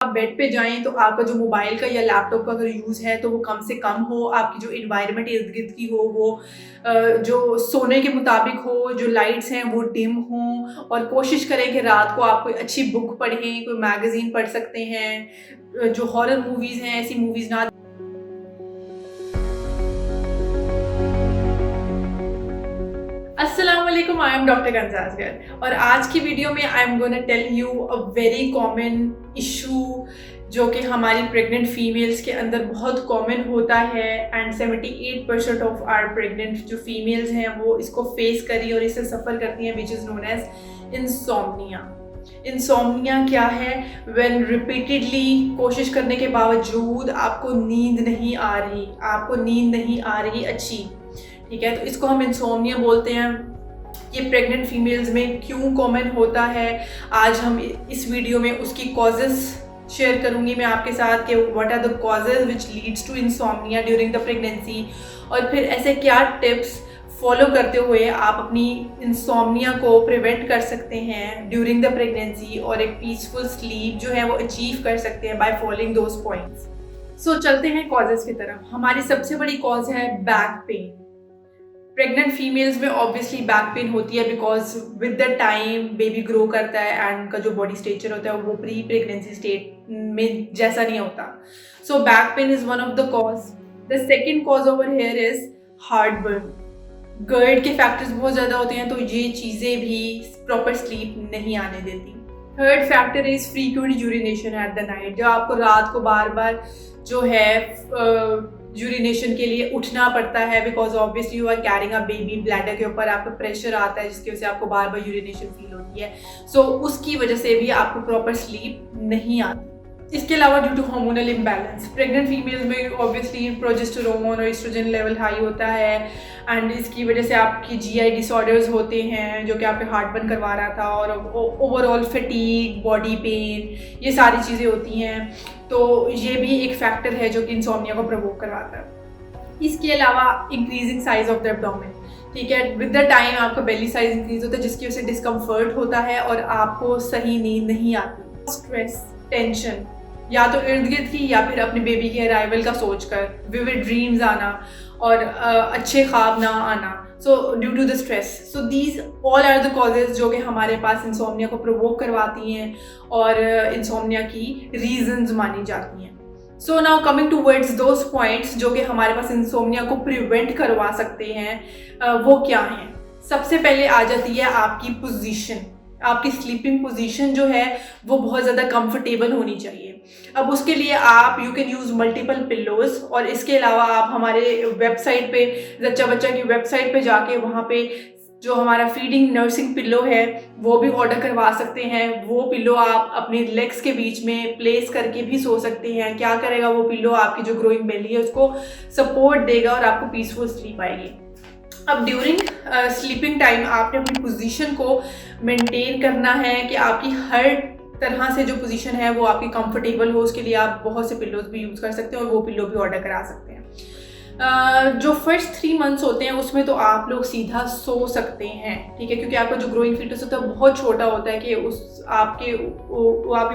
आप बेड पे जाएँ तो आपका जो मोबाइल का या लैपटॉप का अगर यूज़ है तो वो कम से कम हो, आपकी जो एनवायरनमेंट इर्द-गिर्द की हो वो जो सोने के मुताबिक हो, जो लाइट्स हैं वो डिम हों और कोशिश करें कि रात को आप कोई अच्छी बुक पढ़ें, कोई मैगज़ीन पढ़ सकते हैं। जो हॉरर मूवीज़ हैं ऐसी मूवीज़ ना। अस्सलाम वालेकुम, आई एम डॉक्टर कंजा और आज की वीडियो में I am gonna tell you a very common issue जो कि हमारी प्रेग्नेंट फीमेल्स के अंदर बहुत कॉमन होता है एंड 78% ऑफ आर प्रेग्नेंट जो फीमेल्स हैं वो इसको फेस करी और इससे सफ़र करती हैं, which is known as insomnia. Insomnia क्या है? व्हेन रिपीटेडली कोशिश करने के बावजूद आपको नींद नहीं आ रही, अच्छी, ठीक है, तो इसको हम इंसोम्निया बोलते हैं। ये प्रेग्नेंट फीमेल्स में क्यों कॉमन होता है, आज हम इस वीडियो में उसकी कॉजेज़ शेयर करूंगी मैं आपके साथ कि what are the causes which leads to insomnia during the pregnancy, और फिर ऐसे क्या टिप्स फॉलो करते हुए आप अपनी इंसोम्निया को प्रिवेंट कर सकते हैं ड्यूरिंग द प्रेगनेंसी और एक पीसफुल स्लीप जो है वो अचीव कर सकते हैं बाय फॉलोइंग दोज पॉइंट्स। सो चलते हैं कॉजेज़ की तरफ। हमारी सबसे बड़ी कॉज है बैक पेन। प्रेग्नेंट फीमेल्स में ऑब्वियसली बैक पेन होती है because with the time baby grow करता है एंड उनका जो बॉडी स्ट्रक्चर होता है वो प्री प्रेगनेंसी स्टेट में जैसा नहीं होता। So back pain is one of the cause. The second cause over here is heartburn. GERD के फैक्टर्स बहुत ज़्यादा होते हैं तो ये चीज़ें भी प्रॉपर स्लीप नहीं आने देती। Third factor is frequent urination at the night. जो आपको रात को बार बार जो है यूरिनेशन के लिए उठना पड़ता है because obviously you are carrying a baby, bladder के ऊपर आपका प्रेशर आता है जिसकी वजह से आपको बार बार यूरिनेशन फील होती है। सो उसकी वजह से भी आपको प्रॉपर स्लीप नहीं आती। इसके अलावा due to hormonal imbalance, pregnant females में ऑब्वियसली प्रोजेस्टेरोन और एस्ट्रोजन लेवल हाई होता है एंड इसकी वजह से आपकी जीआई डिसऑर्डर्स होते हैं जो कि आपके हार्टबर्न करवा रहा था, और ओवरऑल फटीग, बॉडी पेन, ये सारी चीज़ें होती हैं। तो ये भी एक फैक्टर है जो कि इंसोम्निया को प्रोवोक करवाता है। इसके अलावा increasing size of the abdomen, ठीक है, विद द टाइम आपका बेली साइज इंक्रीज होता है जिसकी वजह से डिस्कम्फर्ट होता है और आपको सही नींद नहीं आती। स्ट्रेस, टेंशन, या तो इर्द गिर्द की या फिर अपने बेबी के अराइवल का सोचकर विविड ड्रीम्स आना और अच्छे ख्वाब ना आना, so due to the stress. So these all are the causes जो कि हमारे पास इंसोम्निया को प्रोवोक करवाती हैं और इंसोम्निया की रीजंस मानी जाती हैं। So now coming towards those points जो कि हमारे पास इंसोम्निया को प्रिवेंट करवा सकते हैं, वो क्या हैं? सबसे पहले आ जाती है आपकी पोजीशन। आपकी स्लीपिंग पोजीशन जो है वो बहुत ज़्यादा कंफर्टेबल होनी चाहिए। अब उसके लिए आप you can use multiple pillows, और इसके अलावा आप हमारे वेबसाइट पे, जच्चा बच्चा की वेबसाइट पे जाके वहाँ पे जो हमारा फीडिंग नर्सिंग पिल्लो है वो भी ऑर्डर करवा सकते हैं। वो पिल्लो आप अपने लेग्स के बीच में प्लेस करके भी सो सकते हैं। क्या करेगा वो पिल्लो? आपकी जो ग्रोइंग बेली है उसको सपोर्ट देगा और आपको पीसफुल स्लीप आएगी। अब ड्यूरिंग स्लीपिंग टाइम आपने अपनी पोजीशन को मेंटेन करना है कि आपकी हर तरह से जो पोजीशन है वो आपकी कंफर्टेबल हो। उसके लिए आप बहुत से पिल्लोज भी यूज़ कर सकते हैं और वो पिल्लो भी ऑर्डर करा सकते हैं। जो फर्स्ट 3 मंथ्स होते हैं उसमें तो आप लोग सीधा सो सकते हैं, ठीक है, क्योंकि आपका जो ग्रोइंग फीटस होता है बहुत छोटा होता है कि आपकी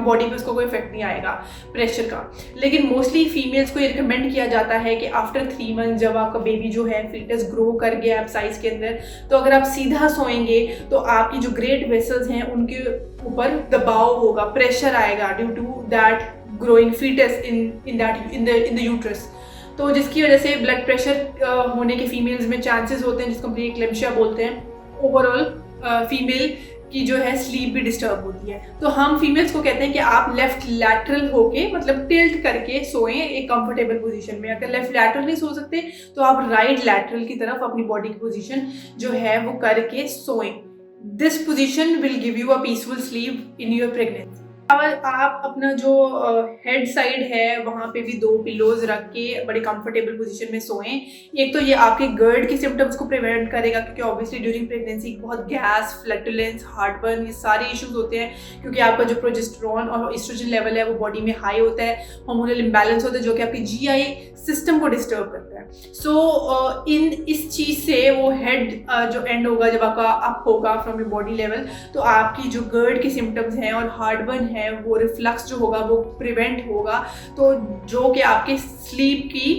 बॉडी पे उसको कोई इफेक्ट नहीं आएगा प्रेशर का। लेकिन मोस्टली फीमेल्स को ये रिकमेंड किया जाता है कि आफ्टर 3 मंथ जब आपका बेबी जो है फीटस ग्रो कर गया आप साइज के अंदर, तो अगर आप सीधा सोएंगे तो आपकी जो ग्रेट वेसल्स हैं उनके ऊपर दबाव होगा, प्रेशर आएगा due to that growing foetus in the uterus. तो जिसकी वजह से ब्लड प्रेशर होने के फीमेल्स में चांसेस होते हैं जिसको हम प्रीएक्लेम्शिया बोलते हैं। ओवरऑल फीमेल की जो है स्लीप भी डिस्टर्ब होती है। तो हम फीमेल्स को कहते हैं कि आप लेफ्ट लैटरल होके, मतलब टिल्ट करके सोएं एक कंफर्टेबल पोजीशन में। अगर लेफ्ट लैटरल नहीं सो सकते तो आप राइट लैटरल की तरफ अपनी बॉडी की पोजीशन जो है वो करके सोएं। This position will give you a peaceful sleep in your pregnancy. आप अपना जो हेड साइड है वहाँ पे भी 2 पिलोज रख के बड़े कंफर्टेबल पोजीशन में सोएं। एक तो ये आपके गर्ड के सिम्टम्स को प्रिवेंट करेगा क्योंकि ऑब्वियसली ड्यूरिंग प्रेगनेंसी बहुत गैस, फ्लैटुलेंस, हार्टबर्न, ये सारे इश्यूज होते हैं क्योंकि आपका जो प्रोजेस्टेरोन और एस्ट्रोजन लेवल है वो बॉडी में हाई होता है। हार्मोनल इम्बैलेंस होता है जो कि आपकी जीआई सिस्टम को डिस्टर्ब करता है। सो इस चीज़ से वो हेड जो एंड होगा जब आपका अप होगा फ्रॉम योर बॉडी लेवल, तो आपकी जो गर्ड के सिम्टम्स हैं और हार्टबर्न है है वो रिफ्लक्स जो होगा वो प्रिवेंट होगा, तो जो कि आपके स्लीप की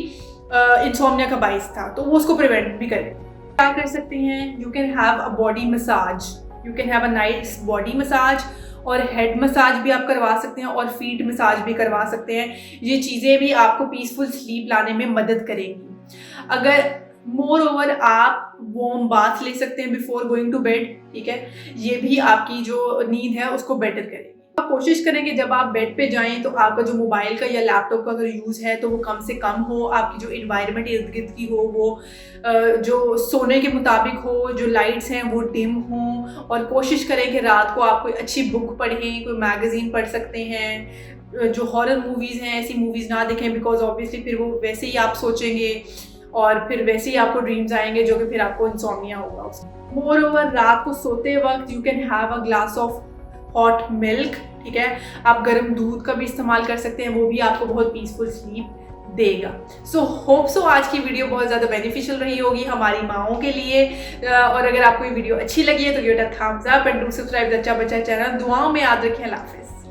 इंसोम्निया का बाइस था, तो वो उसको प्रिवेंट भी करे। क्या कर सकते हैं, you can have a body massage, you can have a nice body massage, और हेड मसाज भी आप करवा सकते हैं और फीट मसाज भी करवा सकते हैं। ये चीज़ें भी आपको पीसफुल स्लीप लाने में मदद करेंगी। अगर मोर ओवर आप वार्म बाथ ले सकते हैं बिफोर गोइंग टू बेड, ठीक है, ये भी आपकी जो नींद है उसको बेटर करेगी। आप कोशिश करेंगे जब आप बेड पे जाएं तो आपका जो मोबाइल का या लैपटॉप का अगर यूज़ है तो वो कम से कम हो, आपकी जो इन्वायरमेंट इर्द गिर्द की हो वो जो सोने के मुताबिक हो, जो लाइट्स हैं वो डिम हों, और कोशिश करें कि रात को आप कोई अच्छी बुक पढ़ें, कोई मैगज़ीन पढ़ सकते हैं। जो हॉरर मूवीज़ हैं ऐसी मूवीज़ ना देखें, बिकॉज ऑब्वियसली फिर वो वैसे ही आप सोचेंगे और फिर वैसे ही आपको ड्रीम्स आएंगे जो कि फिर आपको इंसोम्निया होगा। मोर ओवर रात को सोते वक्त you can have a glass of hot milk, ठीक है, आप गर्म दूध का भी इस्तेमाल कर सकते हैं, वो भी आपको बहुत पीसफुल स्लीप देगा। सो होप सो आज की वीडियो बहुत ज़्यादा बेनिफिशियल रही होगी हमारी माओं के लिए, और अगर आपको ये वीडियो अच्छी लगी है तो give it a thumbs up and do subscribe the अच्छा बच्चा चैनल। दुआओं में याद रखें। अल्लाह हाफिज़।